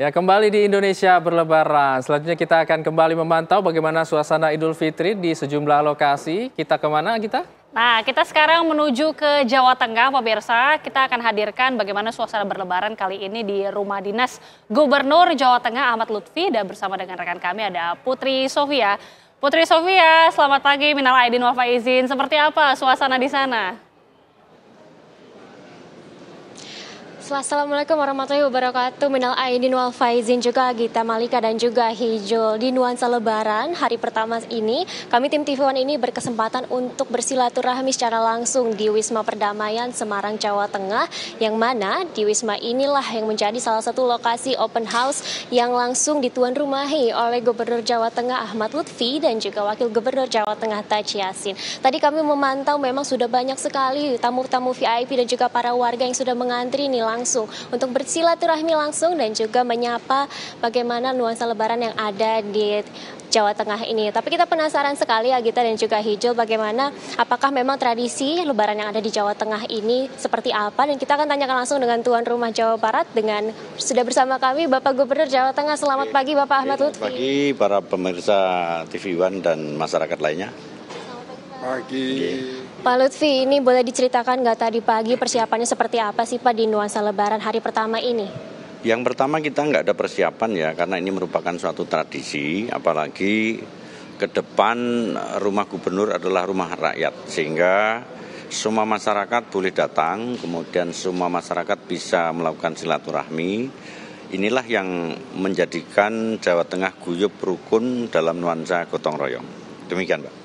Ya, kembali di Indonesia berlebaran. Selanjutnya kita akan kembali memantau bagaimana suasana Idul Fitri di sejumlah lokasi. Kita kemana, Gita? Nah, kita sekarang menuju ke Jawa Tengah, pemirsa. Kita akan hadirkan bagaimana suasana berlebaran kali ini di Rumah Dinas Gubernur Jawa Tengah Ahmad Lutfi. Dan bersama dengan rekan kami ada Putri Sofia. Putri Sofia, selamat pagi, minal aidin wal faizin. Seperti apa suasana di sana? Assalamualaikum warahmatullahi wabarakatuh. Minal aidin wal faizin juga Gita Malika dan juga Hijul. Di nuansa lebaran hari pertama ini, kami tim TV One ini berkesempatan untuk bersilaturahmi secara langsung di Wisma Perdamaian Semarang, Jawa Tengah, yang mana di Wisma inilah yang menjadi salah satu lokasi open house yang langsung dituan rumahi oleh Gubernur Jawa Tengah Ahmad Lutfi dan juga Wakil Gubernur Jawa Tengah Taji Yassin. Tadi kami memantau memang sudah banyak sekali tamu-tamu VIP dan juga para warga yang sudah mengantri nih langsung untuk bersilaturahmi langsung dan juga menyapa bagaimana nuansa lebaran yang ada di Jawa Tengah ini. Tapi kita penasaran sekali ya Gita dan juga Hijul, bagaimana apakah memang tradisi lebaran yang ada di Jawa Tengah ini seperti apa, dan kita akan tanyakan langsung dengan tuan rumah Jawa Barat dengan sudah bersama kami Bapak Gubernur Jawa Tengah. Selamat pagi Bapak Ahmad Lutfi. Selamat pagi para pemirsa TV One dan masyarakat lainnya. Pagi. Pak Lutfi, ini boleh diceritakan nggak tadi pagi persiapannya seperti apa sih Pak di nuansa lebaran hari pertama ini? Yang pertama kita nggak ada persiapan ya, karena ini merupakan suatu tradisi, apalagi ke depan rumah gubernur adalah rumah rakyat, sehingga semua masyarakat boleh datang, kemudian semua masyarakat bisa melakukan silaturahmi. Inilah yang menjadikan Jawa Tengah guyup rukun dalam nuansa gotong royong. Demikian Pak.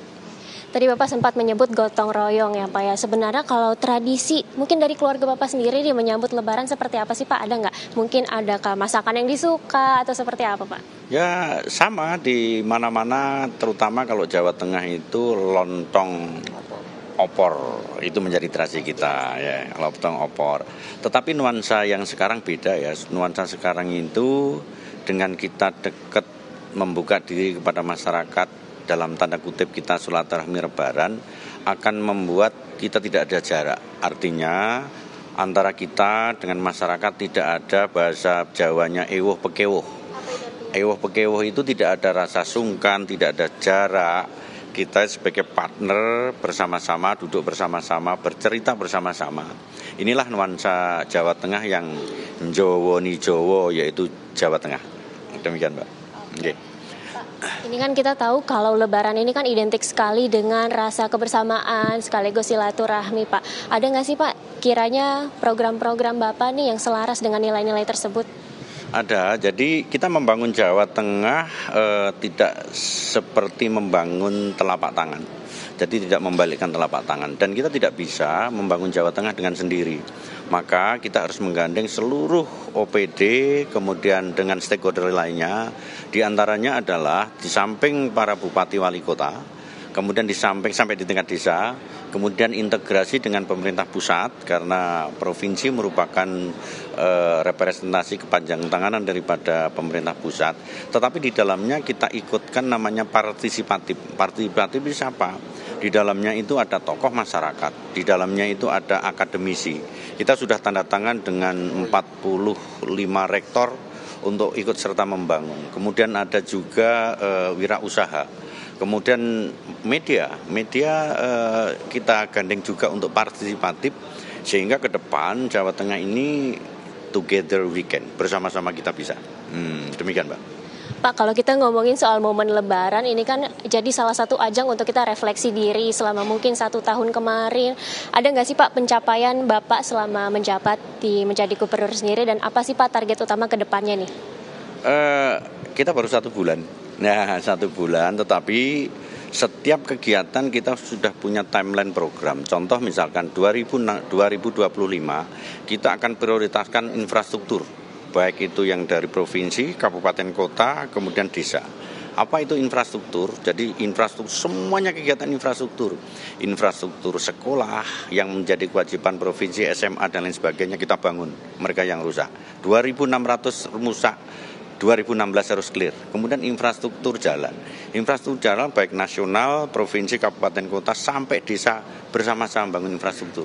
Tadi Bapak sempat menyebut gotong royong ya Pak ya. Sebenarnya kalau tradisi mungkin dari keluarga Bapak sendiri dia menyambut lebaran seperti apa sih Pak? Ada nggak? Mungkin adakah masakan yang disuka atau seperti apa Pak? Ya sama di mana-mana, terutama kalau Jawa Tengah itu lontong opor itu menjadi tradisi kita ya, lontong opor. Tetapi nuansa yang sekarang beda ya. Nuansa sekarang itu dengan kita dekat membuka diri kepada masyarakat, dalam tanda kutip kita silaturahmi lebaran, akan membuat kita tidak ada jarak. Artinya antara kita dengan masyarakat tidak ada bahasa Jawanya ewuh pekewuh. Ewuh pekewuh itu tidak ada rasa sungkan, tidak ada jarak. Kita sebagai partner bersama-sama, duduk bersama-sama, bercerita bersama-sama. Inilah nuansa Jawa Tengah yang Jowo ni Jowo, yaitu Jawa Tengah. Demikian Mbak. Okay. Ini kan kita tahu kalau lebaran ini kan identik sekali dengan rasa kebersamaan sekaligus silaturahmi Pak. Ada nggak sih Pak kiranya program-program Bapak nih yang selaras dengan nilai-nilai tersebut? Ada, jadi kita membangun Jawa Tengah tidak seperti membangun telapak tangan. Jadi tidak membalikkan telapak tangan, dan kita tidak bisa membangun Jawa Tengah dengan sendiri. Maka kita harus menggandeng seluruh OPD, kemudian dengan stakeholder lainnya. Di antaranya adalah di samping para bupati wali kota, kemudian di samping sampai di tingkat desa, kemudian integrasi dengan pemerintah pusat, karena provinsi merupakan representasi kepanjangan tanganan daripada pemerintah pusat. Tetapi di dalamnya kita ikutkan namanya partisipatif. Partisipatif itu siapa? Di dalamnya itu ada tokoh masyarakat, di dalamnya itu ada akademisi. Kita sudah tanda tangan dengan 45 rektor untuk ikut serta membangun. Kemudian ada juga wirausaha. Kemudian media kita gandeng juga untuk partisipatif, sehingga ke depan Jawa Tengah ini together we can, bersama-sama kita bisa. Demikian Mbak. Pak, kalau kita ngomongin soal momen lebaran ini kan jadi salah satu ajang untuk kita refleksi diri selama mungkin 1 tahun kemarin. Ada nggak sih Pak pencapaian Bapak selama menjabat menjadi gubernur sendiri, dan apa sih Pak target utama ke depannya nih? Kita baru 1 bulan. Nah 1 bulan, tetapi setiap kegiatan kita sudah punya timeline program. Contoh misalkan 2025 kita akan prioritaskan infrastruktur, baik itu yang dari provinsi, kabupaten kota, kemudian desa. Apa itu infrastruktur? Jadi infrastruktur, semuanya kegiatan infrastruktur. Infrastruktur sekolah yang menjadi kewajiban provinsi, SMA dan lain sebagainya kita bangun. Mereka yang rusak. 2.600 rusak, 2016 harus clear. Kemudian infrastruktur jalan. Infrastruktur jalan baik nasional, provinsi, kabupaten kota, sampai desa bersama-sama bangun infrastruktur.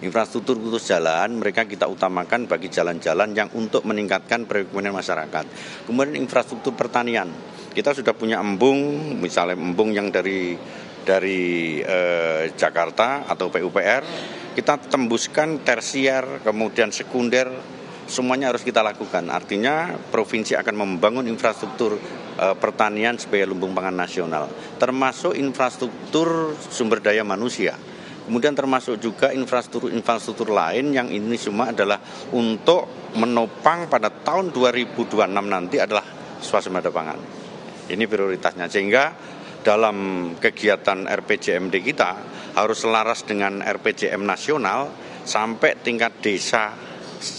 Infrastruktur khusus jalan mereka kita utamakan bagi jalan-jalan yang untuk meningkatkan perekonomian masyarakat. Kemudian infrastruktur pertanian, kita sudah punya embung, misalnya embung yang dari Jakarta atau PUPR, kita tembuskan tersier, kemudian sekunder, semuanya harus kita lakukan. Artinya provinsi akan membangun infrastruktur pertanian sebagai lumbung pangan nasional, termasuk infrastruktur sumber daya manusia. Kemudian termasuk juga infrastruktur lain yang ini semua adalah untuk menopang pada tahun 2026 nanti adalah swasembada pangan. Ini prioritasnya, sehingga dalam kegiatan RPJMD kita harus selaras dengan RPJM nasional sampai tingkat desa,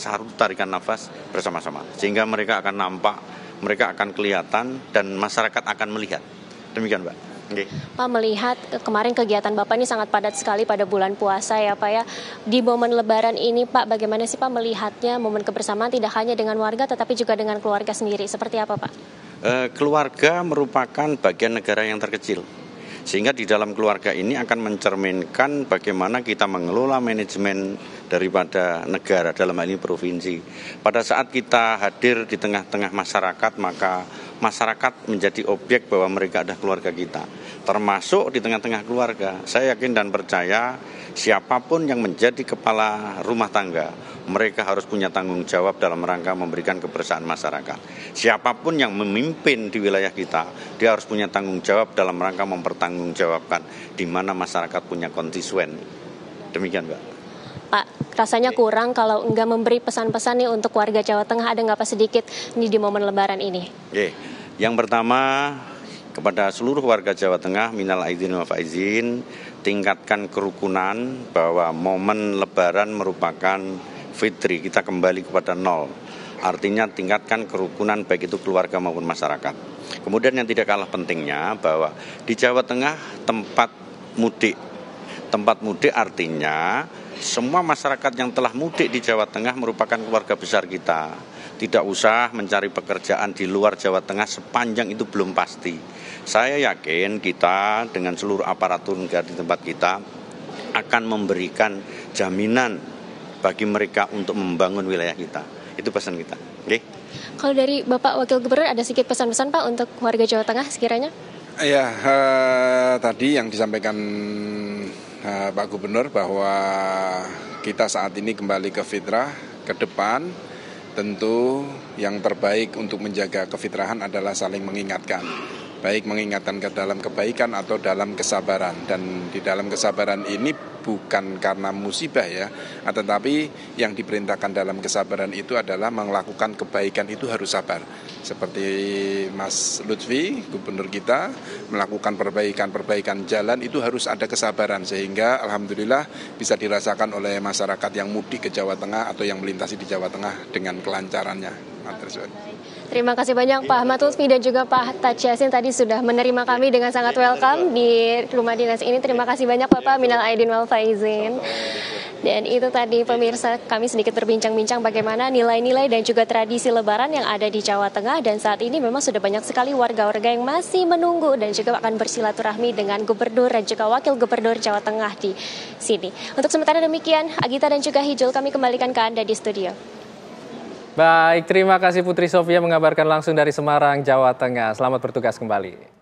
harus tarikan nafas bersama-sama, sehingga mereka akan nampak, mereka akan kelihatan, dan masyarakat akan melihat. Demikian, Mbak. Okay. Pak, melihat kemarin kegiatan Bapak ini sangat padat sekali pada bulan puasa ya Pak ya. Di momen lebaran ini Pak, bagaimana sih Pak melihatnya momen kebersamaan tidak hanya dengan warga tetapi juga dengan keluarga sendiri? Seperti apa Pak? Keluarga merupakan bagian negara yang terkecil. Sehingga di dalam keluarga ini akan mencerminkan bagaimana kita mengelola manajemen daripada negara, dalam hal ini provinsi. Pada saat kita hadir di tengah-tengah masyarakat, maka masyarakat menjadi objek bahwa mereka adalah keluarga kita. Termasuk di tengah-tengah keluarga, saya yakin dan percaya siapapun yang menjadi kepala rumah tangga, mereka harus punya tanggung jawab dalam rangka memberikan kebersamaan masyarakat. Siapapun yang memimpin di wilayah kita, dia harus punya tanggung jawab dalam rangka mempertanggungjawabkan di mana masyarakat punya konstituen. Demikian, Mbak. Pak, rasanya kurang kalau enggak memberi pesan-pesan nih untuk warga Jawa Tengah, ada nggak Pak sedikit nih di momen lebaran ini? Yang pertama, kepada seluruh warga Jawa Tengah, minal aidin wal faizin, tingkatkan kerukunan bahwa momen lebaran merupakan fitri, kita kembali kepada nol. Artinya tingkatkan kerukunan baik itu keluarga maupun masyarakat. Kemudian yang tidak kalah pentingnya bahwa di Jawa Tengah tempat mudik artinya semua masyarakat yang telah mudik di Jawa Tengah merupakan keluarga besar kita. Tidak usah mencari pekerjaan di luar Jawa Tengah sepanjang itu belum pasti. Saya yakin kita dengan seluruh aparatur negara di tempat kita akan memberikan jaminan bagi mereka untuk membangun wilayah kita. Itu pesan kita. Okay? Kalau dari Bapak Wakil Gubernur ada sedikit pesan-pesan Pak untuk warga Jawa Tengah sekiranya? Ya, tadi yang disampaikan Pak Gubernur bahwa kita saat ini kembali ke fitrah, ke depan tentu yang terbaik untuk menjaga kefitrahan adalah saling mengingatkan. Baik mengingatkan ke dalam kebaikan atau dalam kesabaran. Dan di dalam kesabaran ini bukan karena musibah ya, tetapi yang diperintahkan dalam kesabaran itu adalah melakukan kebaikan itu harus sabar. Seperti Mas Lutfi, gubernur kita, melakukan perbaikan jalan itu harus ada kesabaran. Sehingga alhamdulillah bisa dirasakan oleh masyarakat yang mudik ke Jawa Tengah atau yang melintasi di Jawa Tengah dengan kelancarannya. Terima kasih banyak Pak Ahmad Lutfi dan juga Pak Taji Yassin tadi sudah menerima kami dengan sangat welcome di rumah dinas ini. Terima kasih banyak Bapak, minal aidin wal faizin. Dan itu tadi pemirsa, kami sedikit berbincang-bincang bagaimana nilai-nilai dan juga tradisi lebaran yang ada di Jawa Tengah. Dan saat ini memang sudah banyak sekali warga-warga yang masih menunggu dan juga akan bersilaturahmi dengan Gubernur dan juga Wakil Gubernur Jawa Tengah di sini. Untuk sementara demikian, Agita dan juga Hijul kami kembalikan ke Anda di studio. Baik, terima kasih Putri Sofia mengabarkan langsung dari Semarang, Jawa Tengah. Selamat bertugas kembali.